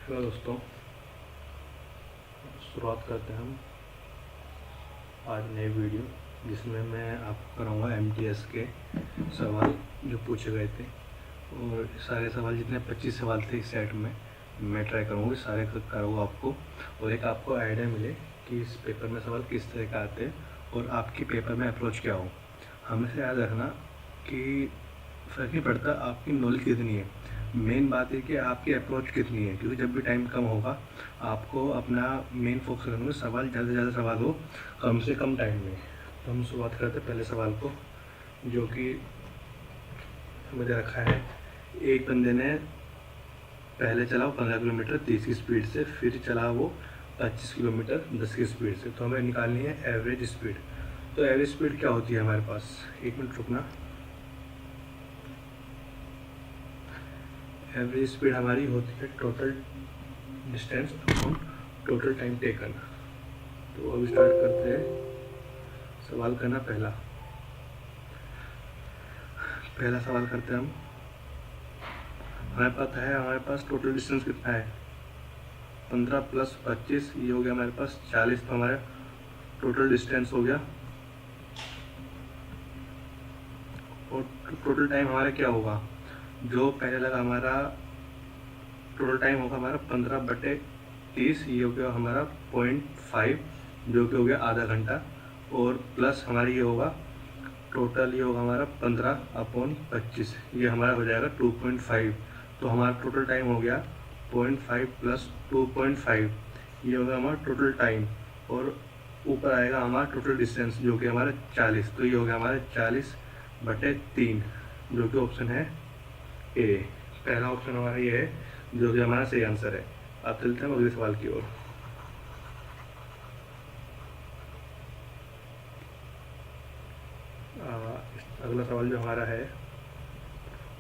Hello दोस्तों, शुरुआत करते हैं हम आज नई वीडियो जिसमें मैं आपको कराऊंगा एमटीएस के सवाल जो पूछे गए थे। और सारे सवाल जितने 25 सवाल थे इस सेट में मैं ट्राई करूँगा सारे कराऊंगा आपको, और एक आपको आइडिया मिले कि इस पेपर में सवाल किस तरह का आते हैं और आपकी पेपर में अप्रोच क्या हो। हमेशा याद रखना कि फ़र्क नहीं पड़ता आपकी नॉलेज कितनी है, मेन बात है कि आपकी अप्रोच कितनी है। क्योंकि जब भी टाइम कम होगा आपको अपना मेन फोकस करना है सवाल ज़्यादा से ज़्यादा सवाल हो कम से कम टाइम में। तो हम शुरुआत करते हैं पहले सवाल को, जो कि हमें दे रखा है। एक बंदे ने पहले चला 15 किलोमीटर 30 की स्पीड से, फिर चला वो 25 किलोमीटर 10 की स्पीड से। तो हमें निकालनी है एवरेज स्पीड। तो एवरेज स्पीड क्या होती है हमारे पास, एक मिनट रुकना। एवरेज स्पीड हमारी होती है total distance upon total time taken. तो अब स्टार्ट करते हैं सवाल करना। पहला सवाल करते हैं हम। हमें पता है हमारे पास टोटल डिस्टेंस कितना है, 15 + 25 ये हो गया हमारे पास 40। तो हमारा टोटल डिस्टेंस हो गया। और टोटल टाइम हमारा क्या होगा, जो पहले लगा हमारा टोटल टाइम होगा हमारा 15/30, ये हो गया हमारा 0.5 जो कि हो गया आधा घंटा। और प्लस हमारी ये होगा टोटल, ये होगा हमारा 15/25, ये हमारा हो जाएगा 2.5। तो हमारा टोटल टाइम हो गया 0.5 + 2.5, ये होगा हमारा टोटल टाइम। और ऊपर आएगा हमारा टोटल डिस्टेंस जो कि हमारा 40। तो ये हो गया हमारा 40/3, जो कि ऑप्शन है ए। पहला ऑप्शन हमारा ये है जो कि हमारा सही आंसर है। अब चलते हैं अगले सवाल की ओर। अगला सवाल जो हमारा है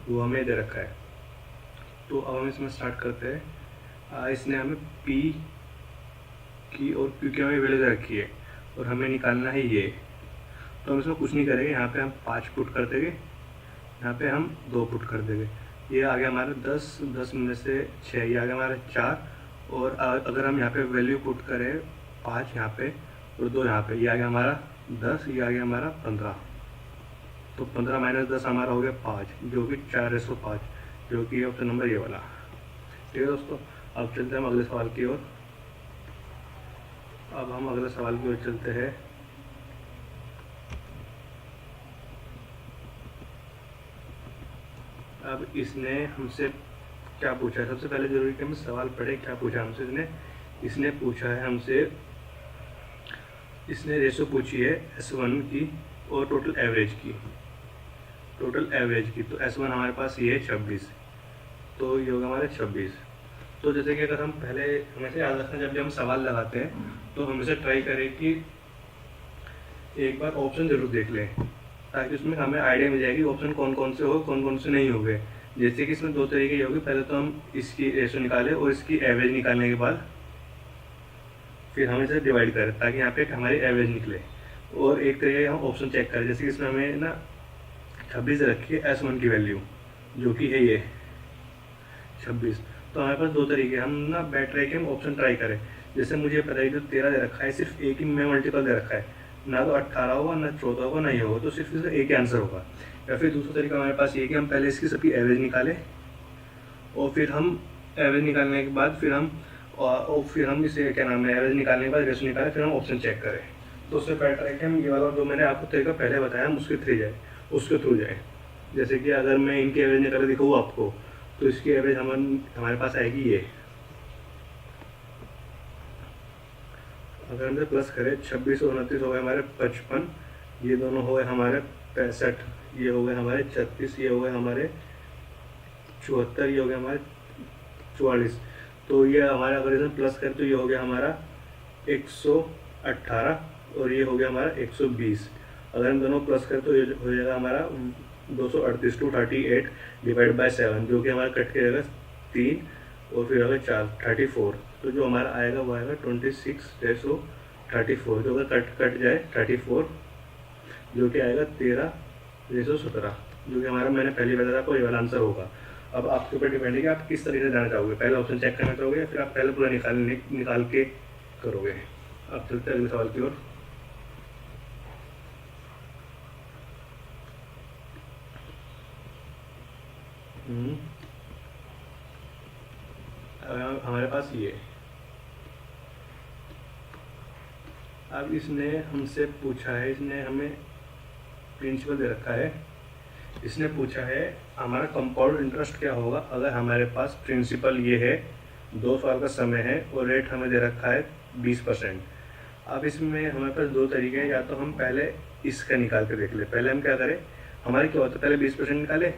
वो हमें दे रखा है। तो अब हम इसमें स्टार्ट करते हैं। इसने हमें पी की और क्यू की हमें वैल्यू दे रखी है और हमें निकालना है ये। तो हम इसमें कुछ नहीं करेंगे, यहाँ पे हम 5 पुट कर देंगे, यहाँ पे हम 2 पुट कर देंगे। ये आ गया हमारा 10 में से 6, ये आ गया हमारा 4। और अगर हम यहाँ पे वैल्यू पुट करें 5 यहाँ पे और 2 यहाँ पे, ये आ गया हमारा 10, ये आ गया हमारा 15। तो 15 - 10 हमारा हो गया 5, जो कि 4/5, जो कि ऑप्शन नंबर ये वाला। ठीक है दोस्तों, अब चलते हैं हम अगले सवाल की ओर। अब हम अगले सवाल की ओर चलते हैं। अब इसने हमसे क्या पूछा है, सबसे पहले जरूरी कि हम सवाल पढ़े क्या पूछा हमसे। इसने पूछा है हमसे, इसने रेशो पूछी है S1 की और टोटल एवरेज की। तो S1 हमारे पास ये है 26, तो ये होगा हमारे 26। तो जैसे कि अगर हम पहले हमेशा याद रखना, जब भी हम सवाल लगाते हैं तो हमेशा ट्राई करें कि एक बार ऑप्शन जरूर देख लें, ताकि उसमें हमें आइडिया मिल जाएगी ऑप्शन कौन कौन से हो कौन कौन से नहीं हो गए। जैसे कि इसमें 2 तरीके होंगे, पहले तो हम इसकी रेशो निकालें और इसकी एवरेज निकालने के बाद फिर हम इसे डिवाइड करें ताकि यहाँ पे हमारी एवरेज निकले। और एक तरीके हम ऑप्शन चेक करें, जैसे कि इसमें हमें ना 26 रखी है S1 की वैल्यू, जो कि है ये 26। तो हमारे पास 2 तरीके, हम ना बेटर है कि हम ऑप्शन ट्राई करें। जैसे मुझे पता है जो 13 दे रखा है सिर्फ एक ही में मल्टीपल दे रखा है, ना तो 18 होगा ना 14 होगा ना ये होगा, तो सिर्फ इसका एक ही आंसर होगा। या फिर दूसरा तरीका हमारे पास ये कि हम पहले इसकी सबकी एवरेज निकालें और फिर हम एवरेज निकालने के बाद फिर हम इसे क्या नाम है, एवरेज निकालने के बाद रेशो निकालें, फिर हम ऑप्शन चेक करें। तो उससे बेटर है कि हम ये वाला जो मैंने आपको तरीका पहले बताया हम उसके थ्रू जाए। जैसे कि अगर मैं इनकी एवरेज निकाले दिखाऊँ आपको, तो इसकी एवरेज हमारे पास आएगी ये। अगर हम प्लस करें 26 और 29 हो गए हमारे 55, ये दोनों हो गए हमारे 65, ये हो गए हमारे 36, ये हो गए हमारे 74, ये हो गया हमारे 44। तो ये हमारा अगर इसमें प्लस करें तो ये हो गया हमारा 118 और ये हो गया हमारा 120। अगर हम दोनों प्लस करें तो ये हो जाएगा हमारा 238 238 डिवाइड बाय 7, जो कि हमारा कट के जाएगा 3 और फिर होगा 4 34। तो जो हमारा आएगा वो आएगा 26/34, जो अगर कट जाए 34, जो कि आएगा 13/17, जो कि हमारा मैंने पहले बताया आपको ये वाला आंसर होगा। अब आपके ऊपर डिपेंड है कि आप किस तरीके से जाना चाहोगे, पहले ऑप्शन चेक करना चाहोगे या फिर आप पहले पूरा निकाल के करोगे। अब चलते हैं अगले सवाल की ओर। हमारे पास ये, अब इसने हमसे पूछा है, इसने हमें प्रिंसिपल दे रखा है, इसने पूछा है हमारा कंपाउंड इंटरेस्ट क्या होगा अगर हमारे पास प्रिंसिपल ये है, 2 साल का समय है और रेट हमें दे रखा है 20%। अब इसमें हमारे पास 2 तरीके हैं, या तो हम पहले इसका निकाल के देख ले। पहले हम क्या करें, हमारे क्या होता है, पहले 20% निकाले,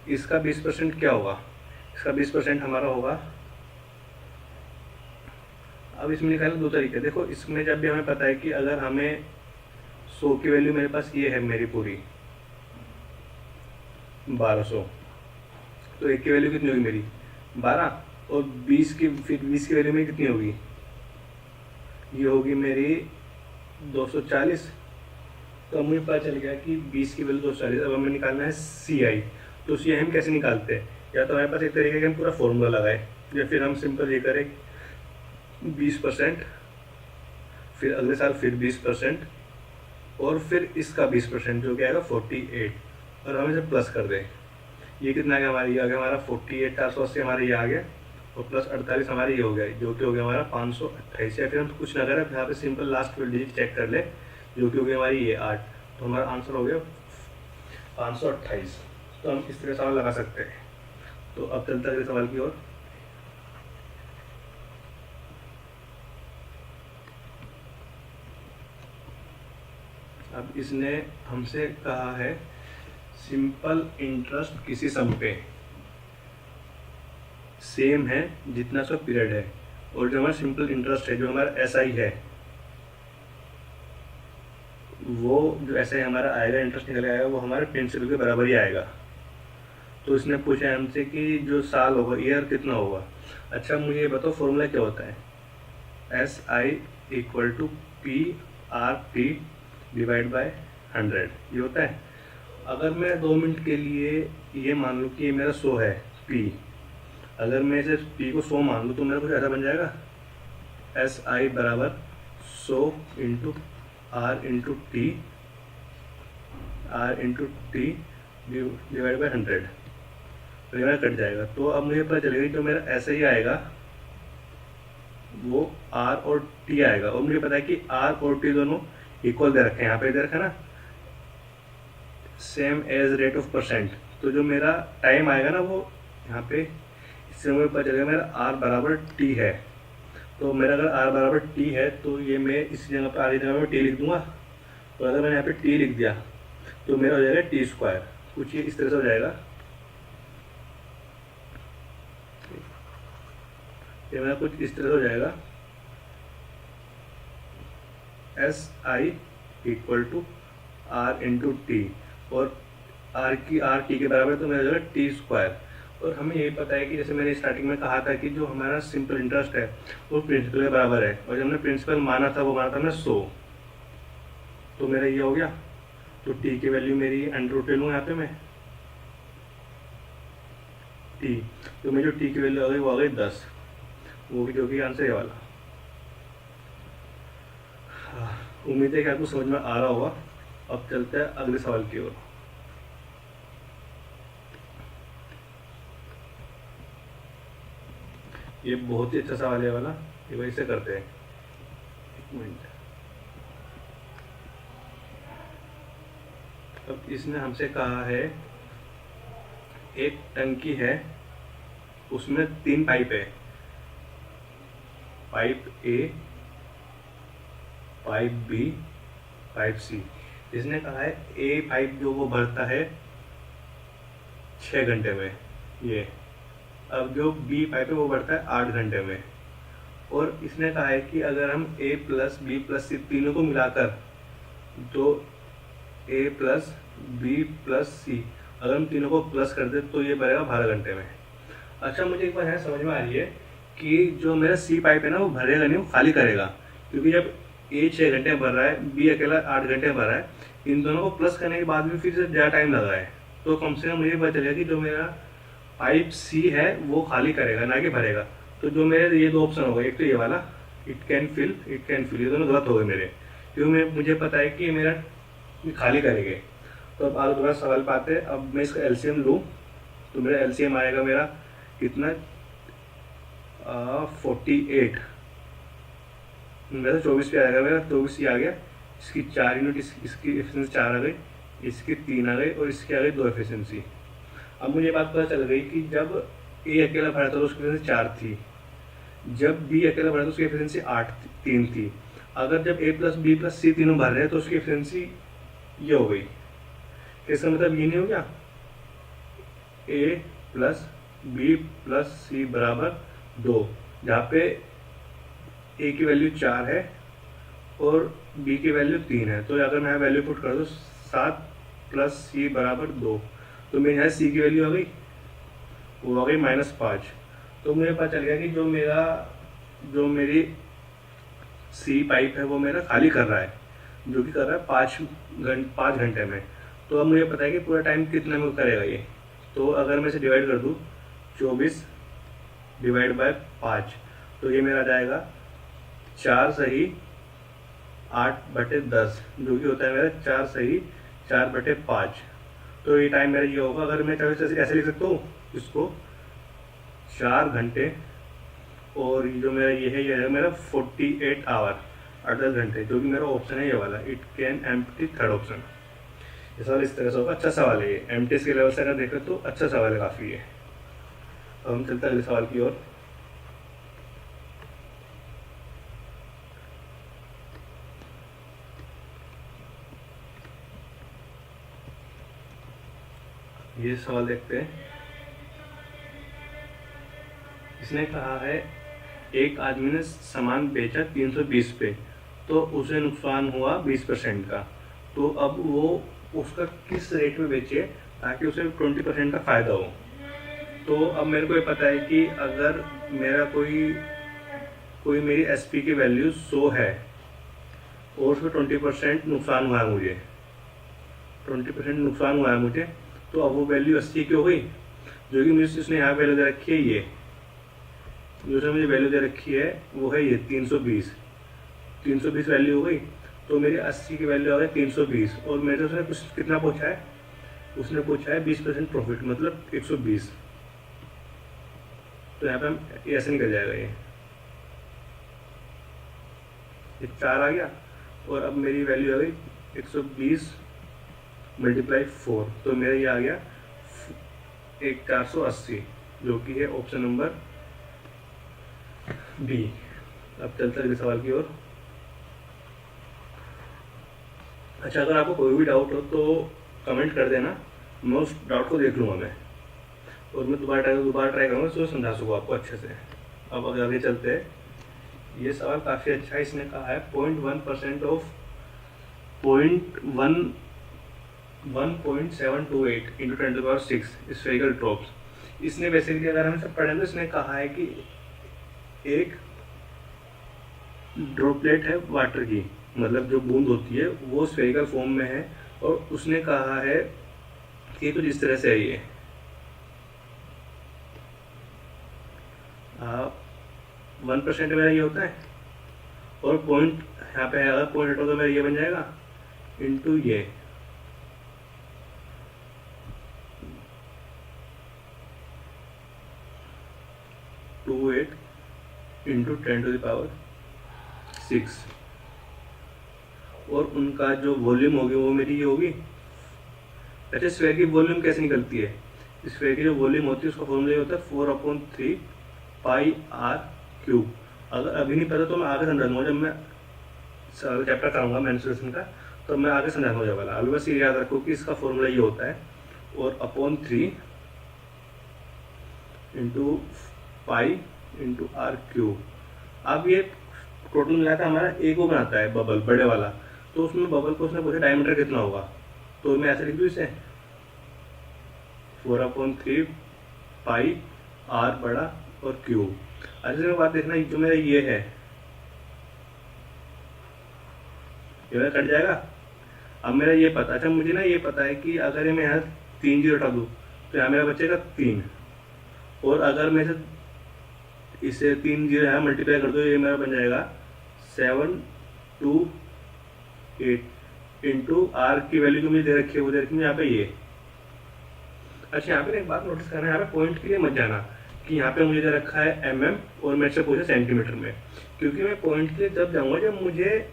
इसका 20% क्या होगा, इसका 20% हमारा होगा। अब इसमें निकालने 2 तरीके, देखो इसमें जब भी हमें पता है कि अगर हमें 100 की वैल्यू मेरे पास ये है मेरी पूरी 1200, तो 1 की वैल्यू कितनी होगी मेरी 12, और 20 की, फिर 20 की वैल्यू मेरी कितनी होगी, ये होगी मेरी 240। तो अब मुझे पता चल गया कि 20 की वैल्यू 240। अब हमें निकालना है CI। तो CI हम कैसे निकालते हैं, या तो हमारे पास एक तरीके का हम पूरा फॉर्मूला लगाए, या फिर हम सिंपल ये करें 20%, फिर अगले साल फिर 20%, और फिर इसका 20% जो कि आएगा 48, और हम इसे प्लस कर दें। ये कितना आ गया हमारा, ये आ गया हमारा 48,480 हमारा ये आ गया, और प्लस 48 हमारे ये हो गया, जो कि हो गया हमारा 528। या फिर हम कुछ ना करें, यहाँ पे सिंपल लास्ट डिजिट चेक कर ले, जो कि हो गया हमारी ये 8, तो हमारा आंसर हो गया 528। तो हम इस तरह सवाल लगा सकते हैं। तो अब चलते हैं अगले सवाल की ओर। अब इसने हमसे कहा है सिंपल इंटरेस्ट किसी सम पे सेम है जितना सा पीरियड है, और जो हमारा सिंपल इंटरेस्ट है, जो हमारा SI है, वो जो SI हमारा आएगा, इंटरेस्ट निकल आएगा, वो हमारे प्रिंसिपल के बराबर ही आएगा। तो इसने पूछा है हमसे कि जो साल होगा, ईयर कितना होगा। अच्छा मुझे ये बताओ फॉर्मूला क्या होता है, SI = PRT डिवाइड बाय 100, ये होता है। अगर मैं 2 मिनट के लिए ये मान लूँ कि ये मेरा 100 है P, अगर मैं इसे P को 100 मान लूँ तो मेरा कुछ ऐसा बन जाएगा, SI = 100 × R × T, R × T divide by 100, तो ये मेरा कट जाएगा। तो अब मुझे पता चलेगा जो मेरा ऐसे ही आएगा वो R और T आएगा, और मुझे पता है कि R और T दोनों इक्वल दे रखे हैं, यहाँ पे दे रखा है ना, सेम एज रेट ऑफ %। तो जो मेरा टाइम आएगा ना वो यहाँ पे, इससे मुझे पता चलेगा मेरा R = T है। तो मेरा अगर R = T है तो ये मैं इस जगह पर आधी जगह में T लिख दूंगा, तो अगर मैंने यहाँ पे T लिख दिया तो मेरा हो जाएगा T², कुछ ये इस तरह से हो जाएगा। ये मेरा कुछ इस तरह से हो जाएगा, SI = R × T, और R T के बराबर, तो मेरा हो जाएगा T²। और हमें ये पता है कि जैसे मैंने स्टार्टिंग में कहा था कि जो हमारा सिंपल इंटरेस्ट है वो प्रिंसिपल के बराबर है, और जब हमने प्रिंसिपल माना था वो माना था हमने 100, तो मेरा ये हो गया। तो T की वैल्यू मेरी √2 लूँ यहाँ पे मैं T, तो मेरी जो T की वैल्यू आ गई वो आ गई 10, वो भी जो कि आंसर ये वाला। उम्मीद है कि आपको समझ में आ रहा होगा। अब चलते हैं अगले सवाल की ओर। ये बहुत ही अच्छा सवाल है वाला, ये वही से करते हैं। 1 मिनट। अब इसने हमसे कहा है एक टंकी है, उसमें 3 पाइप है, pipe A, pipe B, pipe C। इसने कहा है A पाइप जो वो भरता है 6 घंटे में, ये। अब जो B पाइप है वो भरता है 8 घंटे में। और इसने कहा है कि अगर हम A + B + C तीनों को मिलाकर, तो A + B + C, अगर हम तीनों को प्लस कर दे तो ये भरेगा 12 घंटे में। अच्छा मुझे एक बात है समझ में आ रही है कि जो मेरा C पाइप है ना वो भरेगा नहीं, वो खाली करेगा, क्योंकि जब A 6 घंटे भर रहा है, B अकेला 8 घंटे भर रहा है, इन दोनों को प्लस करने के बाद भी फिर से ज़्यादा टाइम लगा है। तो कम से कम मुझे पता चलेगा कि जो मेरा पाइप सी है वो खाली करेगा ना कि भरेगा। तो जो मेरे ये दो ऑप्शन हो गए, एक तो ये वाला इट कैन फिल, ये दोनों गलत हो गए मेरे, क्योंकि मुझे पता है कि मेरा ये खाली करेंगे। तो अब आगे दोबारा सवाल पे आते हैं। अब मैं इसका एलसीएम लूँ तो मेरा एलसीएम आएगा मेरा कितना, 48, मेरा 24 पे आएगा, मेरा 24 ही आ गया। इसकी 4 यूनिट, इसकी एफिशिएंसी 4 आ गई, इसकी 3 आ गई और इसकी आ गई 2 एफिशिएंसी। अब मुझे बात पता चल गई कि जब ए अकेला भरा था तो उसकी एफिशिएंसी 4 थी, जब बी अकेला भरा तो उसकी एफिशिएंसी 3 थी। अगर जब ए प्लस बी प्लस सी तीनों भर रहे हैं तो उसकी एफिशिएंसी ये हो गई। इसका मतलब ये नहीं हो गया ए प्लस बी प्लस सी बराबर 2, जहाँ पे ए की वैल्यू 4 है और बी की वैल्यू 3 है। तो अगर मैं वैल्यू पुट कर दूँ 7 प्लस सी बराबर 2, तो मेरे यहाँ सी की वैल्यू आ गई, वो आ गई -5। तो मुझे पता चल गया कि जो मेरी सी पाइप है वो मेरा खाली कर रहा है, जो कि कर रहा है 5 घंटे में। तो अब मुझे पता है कि पूरा टाइम कितने में करेगा ये। तो अगर मैं इसे डिवाइड कर दूँ 24 डिवाइड बाय 5, तो ये मेरा आ जाएगा 4 सही 8/10, जो कि होता है मेरा 4 सही 4/5। तो ये टाइम मेरा ये होगा। अगर मैं ऐसे लिख सकता हूँ इसको 4 घंटे, और जो मेरा ये है मेरा 48 आवर, 8-10 घंटे, जो कि मेरा ऑप्शन है ये वाला, it can empty, third option. ये सवाल इस तरह से होगा। अच्छा सवाल है ये, एमटीएस के लेवल से अगर देखें तो अच्छा सवाल है काफ़ी है। अब हम चलते हैं अगले सवाल की ओर। ये सवाल देखते हैं। इसने कहा है एक आदमी ने सामान बेचा 320 पे, तो उसे नुकसान हुआ 20% का। तो अब वो उसका किस रेट में बेचे ताकि उसे 20% का फ़ायदा हो। तो अब मेरे को ये पता है कि अगर मेरा कोई मेरी एसपी की वैल्यू 100 है और उसमें 20% नुकसान हुआ है मुझे, 20% नुकसान हुआ है मुझे, तो अब वो वैल्यू 80 की हो गई, जो कि मुझे उसने यहाँ वैल्यू दे रखी है, ये जो उसने मुझे वैल्यू दे रखी है वो है ये 320 वैल्यू हो गई। तो मेरी 80 की वैल्यू आ गई 320, और मेरे उसने कुछ कितना पूछा है, उसने पूछा है 20% प्रॉफिट, मतलब 120। तो यहाँ पे हम ऐसे निकल जाएगा ये 4 आ गया, और अब मेरी वैल्यू आ गई 120 × 4, तो मेरा ये आ गया 480, जो कि है ऑप्शन नंबर बी। अब चलते हैं अगले सवाल की ओर। अच्छा, अगर आपको कोई भी डाउट हो तो कमेंट कर देना, मैं उस डाउट को देख लूँगा मैं, और मैं दोबारा ट्राई करूँगा तो समझा सकूँ आपको अच्छे से। अब अगर आगे चलते हैं, ये सवाल काफ़ी अच्छा है। इसने कहा है 0.1% ऑफ 1.728 × 10⁶ स्फेरिकल ड्रॉप्स। इसने बेसिकली अगर हम सब पढ़ें तो इसने कहा है कि एक ड्रॉपलेट है वाटर की, मतलब जो बूंद होती है वो स्फेरिकल फॉर्म में है, और उसने कहा है कि कुछ इस तरह से है ये 1% मेरा ये होता है, और पॉइंट यहाँ पे है, अगर पॉइंट हटो तो मेरा ये बन जाएगा इंटू ये 28 × 10⁶, और उनका जो वॉल्यूम होगी वो मेरी ये होगी। अच्छा, स्फीयर की वॉल्यूम कैसे निकलती है? स्फीयर की जो वॉल्यूम होती है उसका फॉर्मूला होता है 4/3 πr³। अगर अभी नहीं पता तो मैं आगे समझाऊंगा, जब मैं चैप्टर कराऊंगा मेंस्ट्रुएशन का, तो मैं आगे समझाऊंगा जब वाला। अभी बस ये याद रखो कि इसका फॉर्मूला ये होता है, और /3 × π × r³। अब ये टोटल मिला था हमारा एक वो बनाता है बबल बड़े वाला, तो उसमें बबल को उसने पूछा डायमीटर कितना होगा, तो मैं ऐसे लिख दूँ इसे 4/3 π r बड़ा और q। अच्छे से बात देखना, जो मेरा ये है ये मेरा कट जाएगा। अब मेरा ये पता, अच्छा मुझे ना ये पता है कि अगर मैं यहाँ 3 0 हटा दूँ तो यहाँ मेरा बचेगा 3, और अगर मैं इसे 3 जीरो है मल्टीप्लाई कर दो, ये मेरा बन जाएगा 728 इंटू आर की वैल्यू जो मुझे दे रखी है वो दे रखी है यहाँ पे ये। अच्छा, यहाँ पे एक बात नोटिस करना है, यहाँ पे पॉइंट के लिए मत जाना कि यहाँ पे मुझे दे रखा है और मेरे से पूछे सेंटीमीटर में, क्योंकि मैं पॉइंट के लिए जब जाऊँगा जब मुझे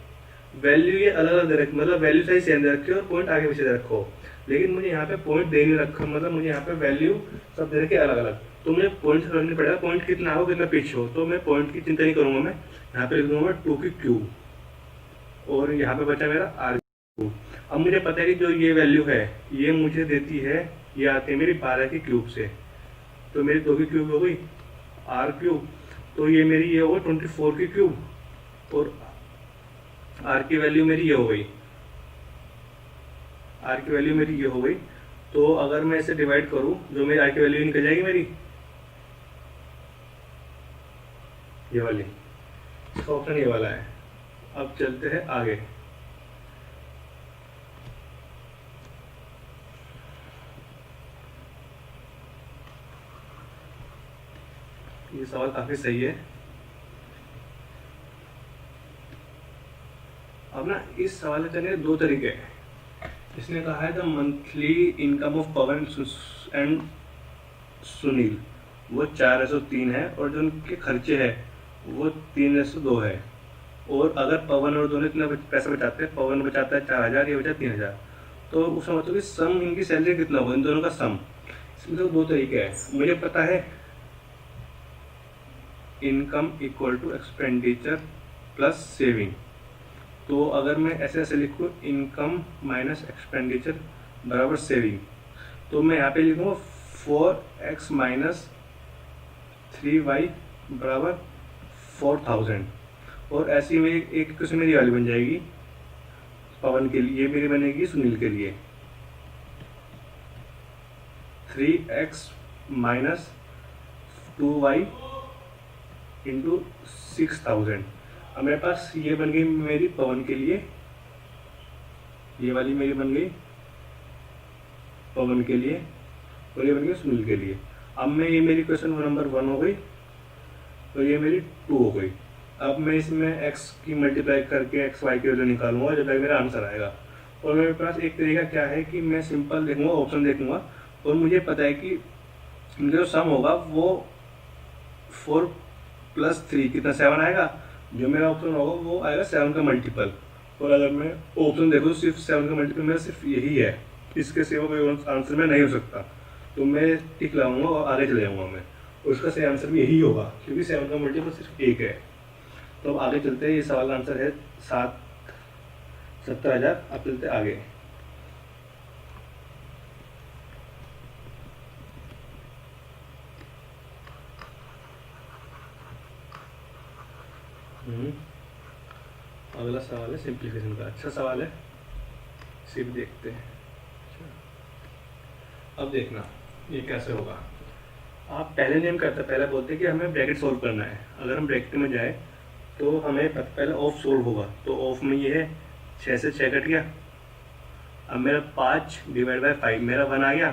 वैल्यू ये अलग अलग दे रखी, मतलब वैल्यू सही सेम दे रखी है और पॉइंट आगे पीछे दे रखो, लेकिन मुझे यहाँ पे पॉइंट दे नहीं रखा, मतलब मुझे यहाँ पे वैल्यू सब दे रखे अलग अलग, तो मुझे पॉइंट से रखनी पड़ेगा पॉइंट कितना हो कितना पीछे हो। तो मैं पॉइंट की चिंता नहीं करूँगा, मैं यहाँ पे लिख दूंगा 2 की क्यूब और यहाँ पे बचा मेरा आर क्यूब। अब मुझे पता है कि जो ये वैल्यू है ये मुझे देती है, ये आती है मेरी 12 की क्यूब से, तो मेरी 2 की क्यूब हो गई आर क्यूब, तो ये मेरी ये हो गई 24 की क्यूब और आर की वैल्यू मेरी ये हो गई, आर की वैल्यू मेरी ये हो गई। तो अगर मैं इसे डिवाइड करूं, जो मेरी आर की वैल्यू निकल जाएगी मेरी ये वाली, इसका ऑप्शन ये वाला है। अब चलते हैं आगे। ये सवाल काफी सही है। अब ना इस सवाल के चलने दो तरीके हैं। इसने कहा है the monthly income of Pawan and Sunil वो 403 है और जो उनके खर्चे है वो 302 है, और अगर पवन और दोनों इतना पैसा बचाते हैं, पवन बचाता है 4000, ये बचा 3000, तो उसमें मतलब कि सम इनकी सैलरी कितना होगा इन दोनों का सम। इसमें तो दो तरीके हैं। मुझे पता है income equal to expenditure plus saving, तो अगर मैं ऐसे ऐसे लिखूँ इनकम माइनस एक्सपेंडिचर बराबर सेविंग, तो मैं यहाँ पे लिखूँगा 4x माइनस 3y बराबर 4000, और ऐसी में एक क्वेश्चन मेरी वाली बन जाएगी पवन के लिए, मेरी बनेगी सुनील के लिए 3x माइनस 2y इंटू 6000। अब मेरे पास ये बन गई मेरी पवन के लिए, ये वाली मेरी बन गई पवन के लिए, और ये बन गई सुनील के लिए। अब मैं ये मेरी क्वेश्चन नंबर 1 हो गई और ये मेरी 2 हो गई। अब मैं इसमें x की मल्टीप्लाई करके x y की वैल्यू निकालूंगा, जब तक मेरा आंसर आएगा। और मेरे पास एक तरीका क्या है कि मैं सिंपल देखूंगा, ऑप्शन देखूंगा, और मुझे पता है कि इनका जो सम होगा वो 4 + 3 कितना 7 आएगा, जो मेरा ऑप्शन होगा वो आएगा 7 का मल्टीपल। और अगर मैं ऑप्शन देखूँ सिर्फ 7 का मल्टीपल मेरा सिर्फ यही है, इसके सिवा कोई आंसर में नहीं हो सकता, तो मैं टिक लगाऊंगा और आगे चले जाऊँगा मैं, और उसका सही आंसर भी यही होगा क्योंकि 7 का मल्टीपल सिर्फ 1 है। तो अब आगे चलते हैं। ये सवाल का आंसर है 70,000। अब चलते आगे। अगला सवाल है सिंप्लीफिकेशन का। अच्छा सवाल है, सिर्फ देखते हैं। अब देखना ये कैसे होगा। आप पहले नियम करते पहले बोलते कि हमें ब्रैकेट सोल्व करना है। अगर हम ब्रैकेट में जाए तो हमें पहले ऑफ सोल्व होगा, तो ऑफ में ये है 6 से 6 कट गया। अब मेरा 5 / 5 मेरा 1 आ गया,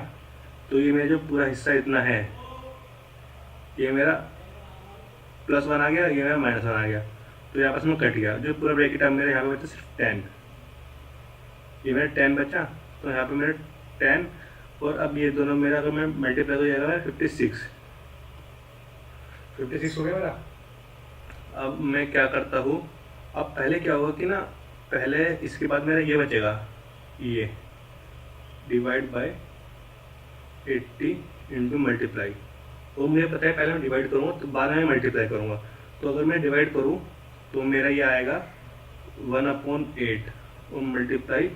तो ये मेरा जो पूरा हिस्सा इतना है ये मेरा +1 आ गया, ये मेरा -1 आ गया, तो ये आपस में कट गया। जो पूरा ब्रैकेट अब मेरे यहाँ पे बचा सिर्फ 10, ये मेरा 10 बचा, तो यहाँ पे मेरा 10, और अब ये दोनों मेरा अगर मैं मल्टीप्लाई हो जाएगा 56 हो गया मेरा। अब मैं क्या करता हूँ, अब पहले क्या होगा कि ना, पहले इसके बाद मेरा ये बचेगा, ये डिवाइड बाय 80 इंटू मल्टीप्लाई, और मुझे पता है पहले मैं डिवाइड करूँगा तो बाद में मल्टीप्लाई करूँगा। तो अगर मैं डिवाइड करूँ तो मेरा ये आएगा 1/8 और मल्टीप्लाई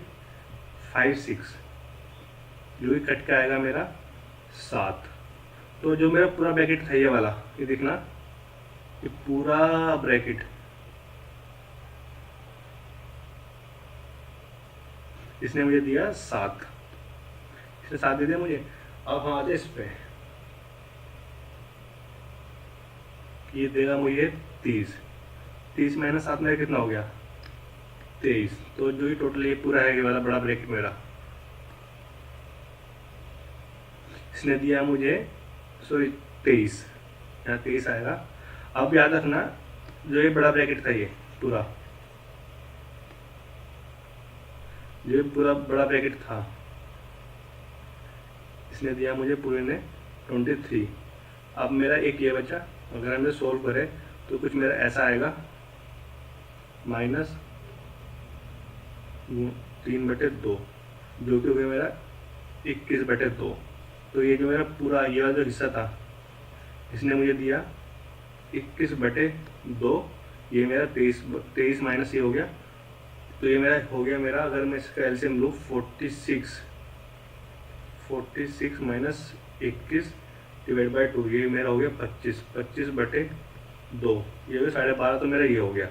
56, जो कि कट के आएगा मेरा 7। तो जो मेरा पूरा ब्रैकेट था ये वाला, ये देखना, ये पूरा ब्रैकेट इसने मुझे दिया 7, इसने 7 दे दिया मुझे। अब हम आते इस पे, ये देगा मुझे 30 माइनस 7 मेरा कितना हो गया 23। तो जो ये टोटल ये पूरा है ये वाला बड़ा ब्रैकेट मेरा, इसने दिया मुझे 23, यहाँ 23 आएगा। अब याद रखना जो ये बड़ा ब्रैकेट था, ये पूरा बड़ा ब्रैकेट था, इसने दिया मुझे पूरे ने 23। अब मेरा एक ये बचा, अगर हम सोल्व करें तो कुछ मेरा ऐसा आएगा, -3/2, जो कि हो गया मेरा 21/2। तो ये जो मेरा पूरा ये वाला जो हिस्सा था, इसने मुझे दिया 21/2, ये मेरा 23 माइनस ये हो गया, तो ये मेरा हो गया मेरा, अगर मैं इसका एलसीएम लूँ 46 माइनस 21 डिवाइड बाई 2, ये मेरा हो गया 25/2, ये हो गया 12.5। तो मेरा ये हो गया,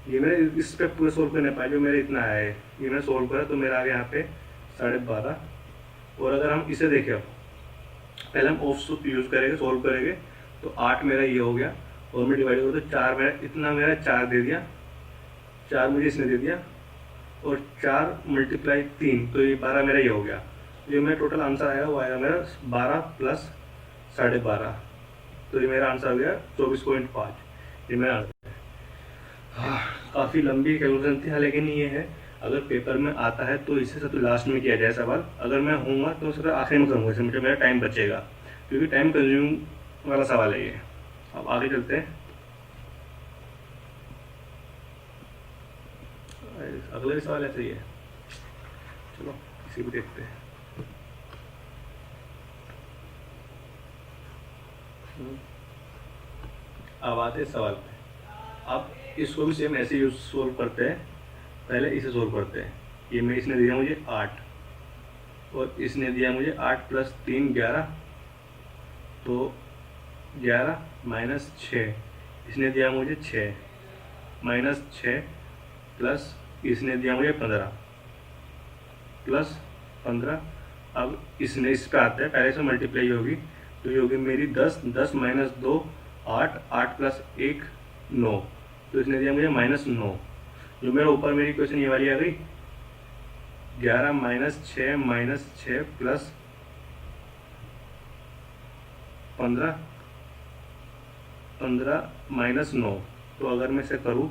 ये मैंने इस पे पूरा सोल्व करने पाया, जो मेरा इतना आया है ये मैंने सोल्व करा, तो मेरा आ गया यहाँ पे 12.5। और अगर हम इसे देखें, पहले हम ऑफ यूज़ करेंगे, सोल्व करेंगे, तो 8 मेरा ये हो गया, और मैं डिवाइड करूँ तो 4 मेरा इतना, मेरा 4 दे दिया, 4 मुझे इसने दे दिया, और 4 × 3, तो ये 12 मेरा ये हो गया। ये मेरा टोटल आंसर आएगा, वो आएगा मेरा 12 + 12.5, तो ये मेरा आंसर हो गया 24.5। ये मेरा आंसर है। हाँ, काफ़ी लंबी कैलकुलेशन थी, लेकिन ये है, अगर पेपर में आता है तो इससे सब लास्ट में किया जाए सवाल, अगर मैं होऊंगा तो उसका आखिरी में करूँगा, इससे मुझे मेरा टाइम बचेगा, क्योंकि टाइम कंज्यूम वाला सवाल है ये। अब आगे चलते हैं, अगला भी सवाल ऐसे ही है, चलो इसी को देखते हैं। अब आते हैं सवाल पे। अब इसको भी सेम ऐसे यूज सोल्व करते हैं, पहले इसे सोल्व करते हैं। ये मैं, इसने दिया मुझे 8, और इसने दिया मुझे 8 + 3 11, तो 11 - 6, इसने दिया मुझे 6 - 6 प्लस इसने दिया मुझे 15 + 15। अब इसने इस पे आता है, पहले से मल्टीप्लाई होगी, तो ये होगी मेरी 10 - 2 8 8 + 1 9, तो इसने दिया मुझे -9। जो मेरा ऊपर मेरी क्वेश्चन ये वाली आ गई, 11 - 6 प्लस 15 -9, तो अगर मैं इसे करूँ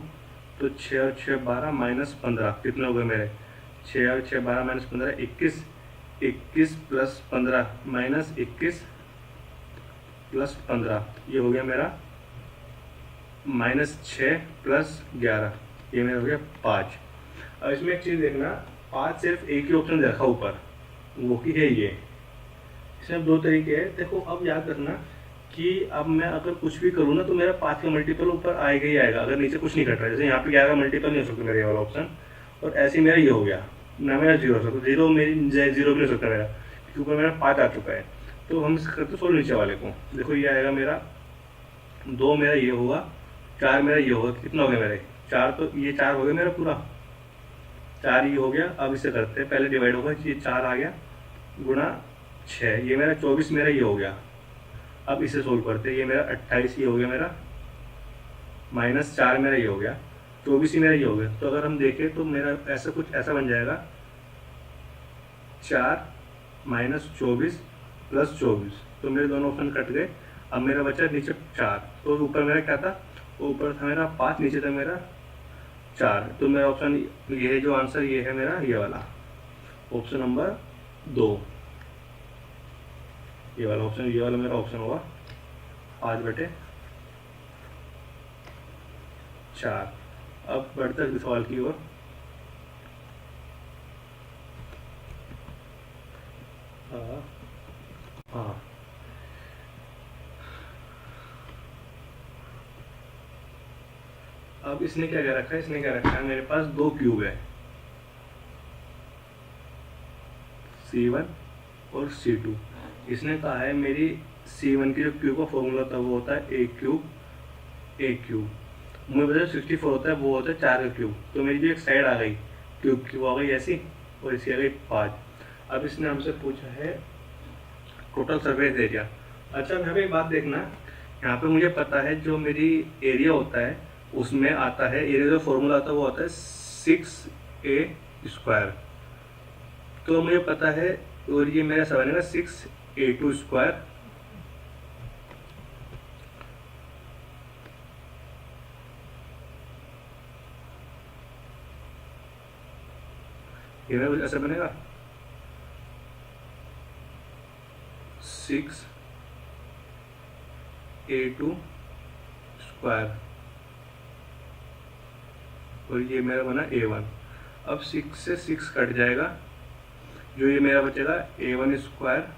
तो 6 और 6 12 -15 कितने हो गए मेरे, 6 और 6 12 -15 21, 21 + 15 -21 + 15, ये हो गया मेरा -6 + 11, ये मेरा हो गया 5। अब इसमें एक चीज़ देखना, 5 सिर्फ एक ही ऑप्शन रखा ऊपर, वो की है ये। इसमें 2 तरीके हैं, देखो अब याद रखना कि अब मैं अगर कुछ भी करूँ ना, तो मेरा 5 का मल्टीपल ऊपर आएगा ही आएगा, अगर नीचे कुछ नहीं घट रहा है। जैसे यहाँ पे 11 का मल्टीपल नहीं हो सकता मेरा ये वाला ऑप्शन, और ऐसे ही मेरा ये हो गया ना, मेरा 0 हो सकता, 0 मेरी 0 भी नहीं हो सकता मेरा, क्योंकि ऊपर मेरा 5 आ चुका है। तो हम इससे करते सोल्व नीचे वाले को, देखो ये आएगा मेरा 2, मेरा ये होगा 4, मेरा ये होगा, कितना हो गया मेरे 4, तो ये 4 हो गया मेरा पूरा, 4 ये हो गया। अब इसे करते हैं, पहले डिवाइड होगा, ये 4 आ गया गुणा 6, ये मेरा 24 मेरा ये हो गया। अब इसे सोल्व करते हैं, ये मेरा 28 ये हो गया मेरा, -4 मेरा ये हो गया, 24 ही मेरा ये हो गया। तो अगर हम देखें तो मेरा ऐसा कुछ ऐसा बन जाएगा, 4 - 24 + 24, तो मेरे दोनों ऑप्शन कट गए। अब मेरा बचा नीचे 4, तो ऊपर मेरा क्या था, ऊपर था मेरा 5, नीचे था मेरा 4, तो मेरा ऑप्शन ये है, जो आंसर ये है मेरा, ये वाला ऑप्शन नंबर 2, ये वाला ऑप्शन, ये वाला मेरा ऑप्शन होगा 5/4। अब बढ़ते हैं सवाल की ओर। हाँ, अब इसने क्या क्या रखा है, इसने क्या रखा है, मेरे पास 2 क्यूब है, C1 और C2। इसने कहा है मेरी C1 की जो क्यूब का फॉर्मूला होता है वो होता है A क्यूब, मुझे पता है 64 होता है, वो होता है 4 का क्यूब। तो मेरी जो एक साइड आ गई क्यूब की, वो आ गई ऐसी, और इसी आ गई 5। अब इसने हमसे पूछा है टोटल सरफेस एरिया। अच्छा, यहाँ पे एक बात देखना, यहाँ पे मुझे पता है जो मेरी एरिया होता है उसमें आता है, एरिया जो फॉर्मूला आता है वो होता है 6A², तो मुझे पता है, और ये मेरा 7 है 6A² ये मेरा कुछ ऐसा बनेगा 6a2 स्क्वायर और ये मेरा बना a1। अब 6 से 6 कट जाएगा, जो ये मेरा बचेगा a1 स्क्वायर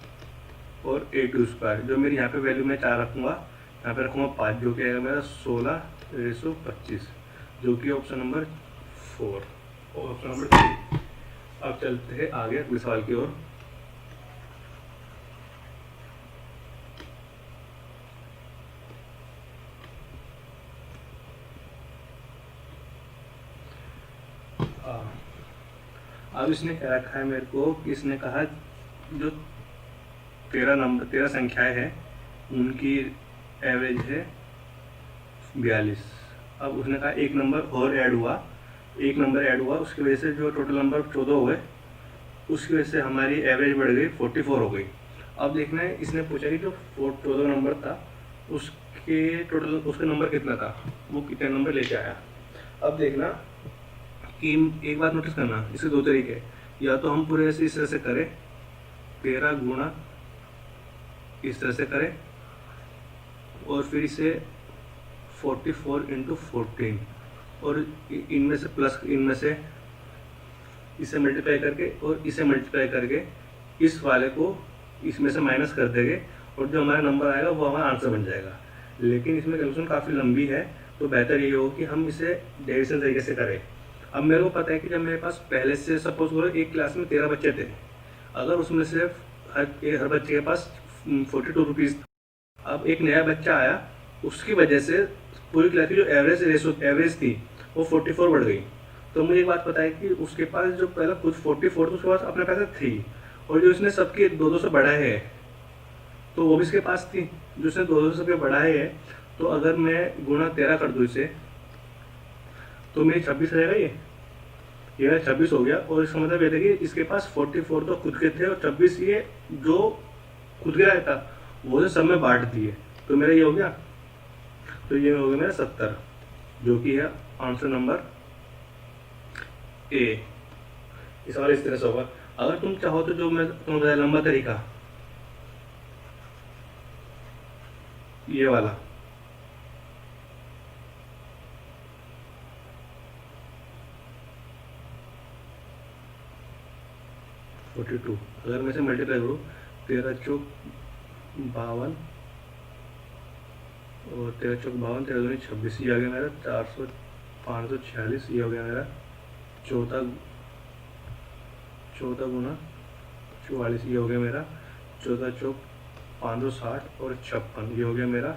और a2 स्क्वायर। जो मेरी यहाँ पे वैल्यू मैं 4 रखूँगा, यहाँ पे रखूँगा 5, जो कि आएगा मेरा 16/25, जो कि ऑप्शन नंबर 4 और ऑप्शन नंबर 3। अब चलते हैं आगे अगले सवाल की ओर। अब इसने क्या रखा है मेरे को कि इसने कहा जो 13 संख्याएं हैं उनकी एवरेज है 42। अब उसने कहा एक नंबर और ऐड हुआ, उसकी वजह से जो टोटल नंबर 14 हुए, उसकी वजह से हमारी एवरेज बढ़ गई 44 हो गई। अब देखना है, इसने पूछा कि जो 14 नंबर था उसके नंबर कितना था, वो कितने नंबर लेके आया। अब देखना कि एक बात नोटिस करना, इसके दो तरीके, या तो हम पूरे ऐसे इस तरह से करें 13 गुणा इस तरह से करें और फिर इसे 44 × 14 और इनमें से प्लस, इनमें से इसे मल्टीप्लाई करके और इसे मल्टीप्लाई करके इस वाले को इसमें से माइनस कर देंगे और जो हमारा नंबर आएगा वो हमारा आंसर बन जाएगा। लेकिन इसमें कैलकुलेशन काफ़ी लंबी है, तो बेहतर ये होगा कि हम इसे डिवीजन तरीके से करें। अब मेरे को पता है कि जब मेरे पास पहले से सपोज करो एक क्लास में 13 बच्चे थे, अगर उसमें से हर बच्चे के पास 42 रुपीज़, अब एक नया बच्चा आया, उसकी वजह से पूरी क्लास की जो एवरेज थी वो 44 बढ़ गई। तो मुझे एक बात पता है कि उसके पास जो पहला कुछ 44 तो उसके पास अपने पैसे थी, और जो इसने सबके 2-2 से बढ़ाए हैं तो वो भी इसके पास थी, जो इसने 2-2 से सबके बढ़ाए हैं। तो अगर मैं गुणा 13 कर दूँ इसे, तो मेरी 26 रहेगा, ये मेरा 26 हो गया। और इसका मतलब ये था कि इसके पास 44 तो खुद के थे और 26 ये जो खुद के था वो जो सब में बांट दिए, तो मेरा ये हो गया। तो ये हो गया मेरा 70, जो कि है आंसर नंबर ए। इस वाले इस तरह से होगा। अगर तुम चाहो तो जो मैं तुम्हें बताया लंबा तरीका, ये वाला, अगर मैं इसे मल्टीप्लाई करूँ 13 चौक 52 और 13 चौक 52, 13 दूनी 26, ये आ गया मेरा 546। ये हो गया मेरा 14 गुना 44, ये हो गया मेरा 14 चौक 560 और 56, ये हो गया मेरा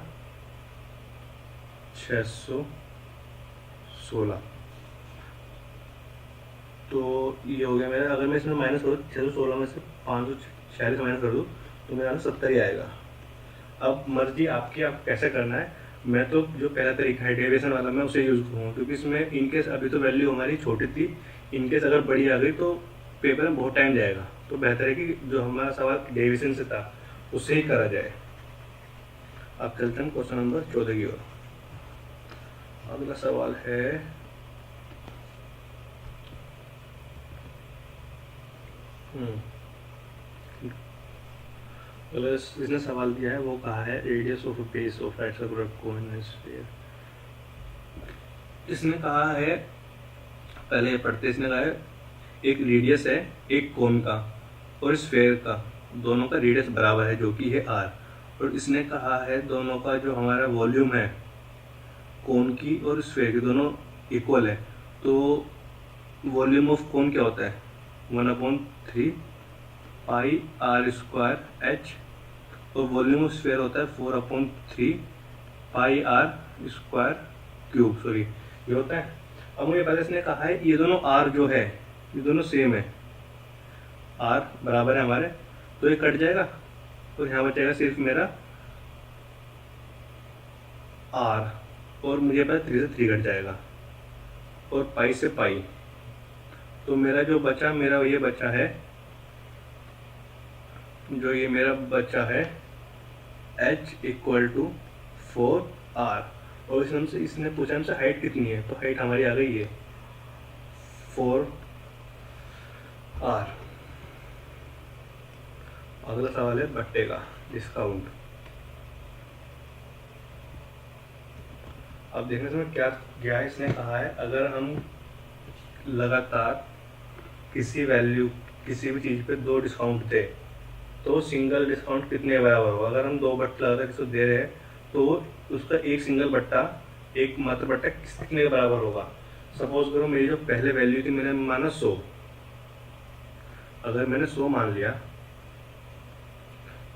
616। तो ये हो गया मेरा। अगर मैं इसमें माइनस करूँ 616 में से 546 माइनस कर दूँ तो मेरा 70 ही आएगा। अब मर्जी आपकी, आप कैसे करना है। मैं तो जो पहला तरीका है डेरिवेशन वाला, मैं उसे यूज़ करूँगा, क्योंकि इसमें इनकेस अभी तो वैल्यू हमारी छोटी थी, इनकेस अगर बड़ी आ गई तो पेपर में बहुत टाइम जाएगा। तो बेहतर है कि जो हमारा सवाल डेरिवेशन से था उससे ही करा जाए। अब चलते हैं क्वेश्चन नंबर 14 की ओर। अगला सवाल है इसने सवाल दिया है, वो कहा है radius of base of right circular cone sphere. इसने कहा है, पहले पढ़ते, इसने कहा है एक रेडियस है एक कोन का और स्फीयर का, दोनों का रेडियस बराबर है जो कि है r। और इसने कहा है दोनों का जो हमारा वॉल्यूम है कोन की और स्फीयर की दोनों इक्वल है। तो वॉल्यूम ऑफ कोन क्या होता है 1/3 पाई r स्क्वायर h, और वॉल्यूम ऑफ स्फीयर होता है 4/3 पाई r स्क्वायर क्यूब, सॉरी ये होता है। अब मुझे पहले इसने कहा है ये दोनों r जो है ये दोनों सेम है, r बराबर है हमारे, तो ये कट जाएगा और यहाँ बचेगा सिर्फ मेरा r, और मुझे पता 3 से 3 कट जाएगा और पाई से पाई। तो मेरा जो बचा, मेरा ये बचा है, जो ये मेरा बचा है h = 4r। और इसने पूछा हमसे हाइट कितनी है, तो हाइट हमारी आ गई है 4 आर। अगला सवाल है बट्टे का डिस्काउंट। अब देखने से क्या क्या इसने कहा है, अगर हम लगातार किसी वैल्यू किसी भी चीज़ पे 2 डिस्काउंट दे तो सिंगल डिस्काउंट कितने बराबर होगा। अगर हम 2 बट्टा लगातार किसी को दे रहे हैं तो उसका एक सिंगल बट्टा, एक मात्र बट्टा कितने के बराबर होगा। सपोज करो मेरी जो पहले वैल्यू थी मैंने माना 100, अगर मैंने 100 मान लिया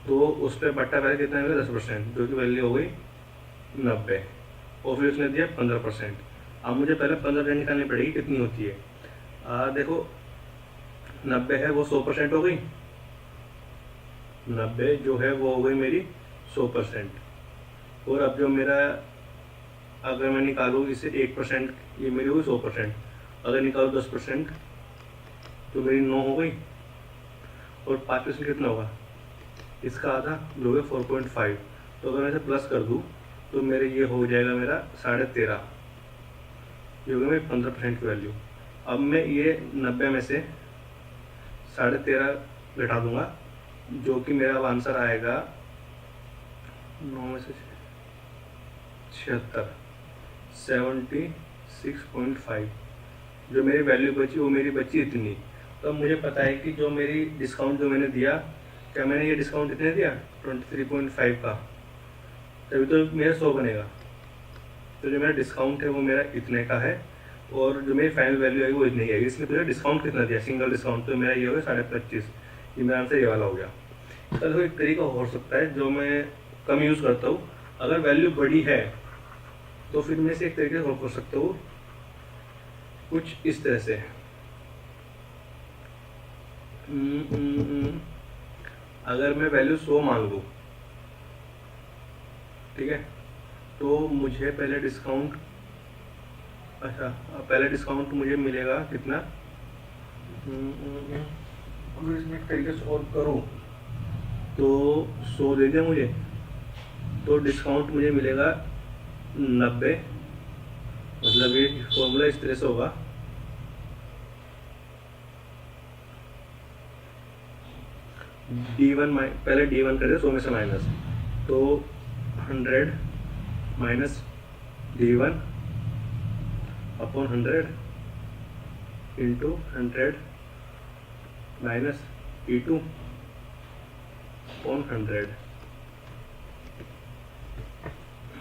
तो उस पर बट्टा पहले कितना मिला 10%, जो कि वैल्यू हो गई 90, और फिर उसने दिया 15%। अब मुझे पहले 15% निकालनी पड़ेगी, कितनी होती है। देखो 90 है वो 100% हो गई, 90 जो है वो हो गई मेरी 100%। और अब जो मेरा, अगर मैं निकालूँ इसे 1%, ये मेरी हुई 100%। अगर निकालूँ 10% तो मेरी 9 हो गई, और 5% कितना होगा, इसका आधा जो है 4.5। तो अगर मैं इसे प्लस कर दूँ तो मेरे ये हो जाएगा मेरा 13.5, ये हो गया मेरी 15% की वैल्यू। अब मैं ये 90 में से 13.5 घटा दूंगा, जो कि मेरा आंसर आएगा 9 में से 76, 76.5। जो मेरी वैल्यू बची वो मेरी बची इतनी। तो अब मुझे पता है कि जो मेरी डिस्काउंट जो मैंने दिया, क्या मैंने ये डिस्काउंट इतने दिया 23.5 का, तभी तो मेरा 100 बनेगा। तो जो मेरा डिस्काउंट है वो मेरा इतने का है, और जो मेरी फाइनल वैल्यू है वो इतनी है। इसलिए पूरा डिस्काउंट कितना दिया, सिंगल डिस्काउंट, तो मेरा ये हो गया 25.5। ये मेरा आंसर ये वाला हो गया। इसका देखो एक तरीका हो सकता है जो मैं कम यूज़ करता हूँ। अगर वैल्यू बड़ी है तो फिर मैं इसे एक तरीके से कर सकता हूँ कुछ इस तरह से। अगर मैं वैल्यू 100 मान लूँ, ठीक है, तो मुझे पहले डिस्काउंट, अच्छा पहले डिस्काउंट मुझे मिलेगा कितना, अगर इसमें एक तरीके से और करूँ तो 100 दे दिया मुझे, तो डिस्काउंट मुझे मिलेगा 90। मतलब ये फॉर्मूला इस तरह से होगा, D1 पहले D1 कर दे 100 में से माइनस, तो 100 minus D1 upon 100 into 100 minus E2 upon 100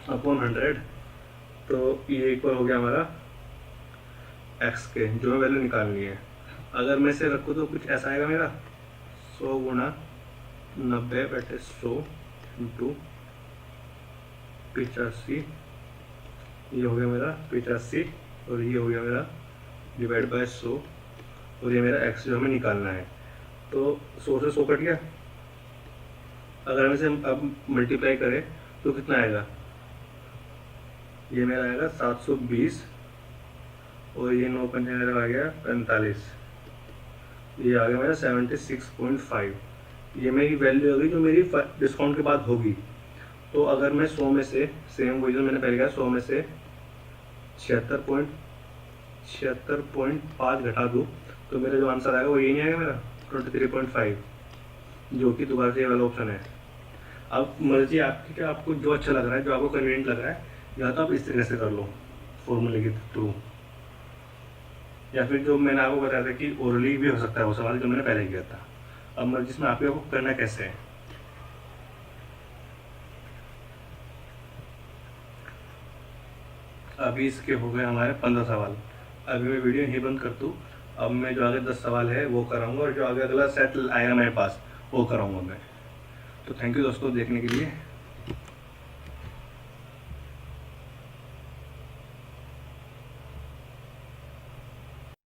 upon 100। तो ये इक्वल हो गया हमारा x के, जो है वैल्यू निकालनी है। अगर मैं इसे रखूँ तो कुछ ऐसा आएगा मेरा 100 गुणा 90/100 इंटू 85, ये हो गया मेरा 85, और ये हो गया मेरा डिवाइड बाय 100, और ये मेरा x जो हमें निकालना है। तो 100 से 100 कट गया। अगर हम इसे अब मल्टीप्लाई करें तो कितना आएगा, ये मेरा आएगा 720, और ये 9 पंजे मेरा आ गया 45, ये आ गया मेरा 76.5। ये मेरी वैल्यू होगी जो मेरी डिस्काउंट के बाद होगी। तो अगर मैं 100 में से सेम वही जो मैंने पहले कहा 100 में से 76.5 घटा दूँ तो मेरा जो आंसर आएगा वो यही नहीं आएगा मेरा 23.5, जो कि दोबारा से ये वाला ऑप्शन है। अब मर्जी आपकी, क्या आपको जो अच्छा लग रहा है, जो आपको कन्वीनियंट लग रहा है, या तो आप इस तरह से कर लो फॉर्मूले के थ्रू, या फिर जो मैंने आपको बताया था कि ओरली भी हो सकता है वो सवाल जो मैंने पहले किया था। अब मर्जी इसमें आपको करना कैसे है। अभी इसके हो गए हमारे 15 सवाल। अभी मैं वीडियो यहीं बंद कर दूँ। अब मैं जो आगे 10 सवाल है वो कराऊंगा, और जो आगे अगला सेट आएगा मेरे पास वो कराऊंगा मैं। तो थैंक यू दोस्तों देखने के लिए।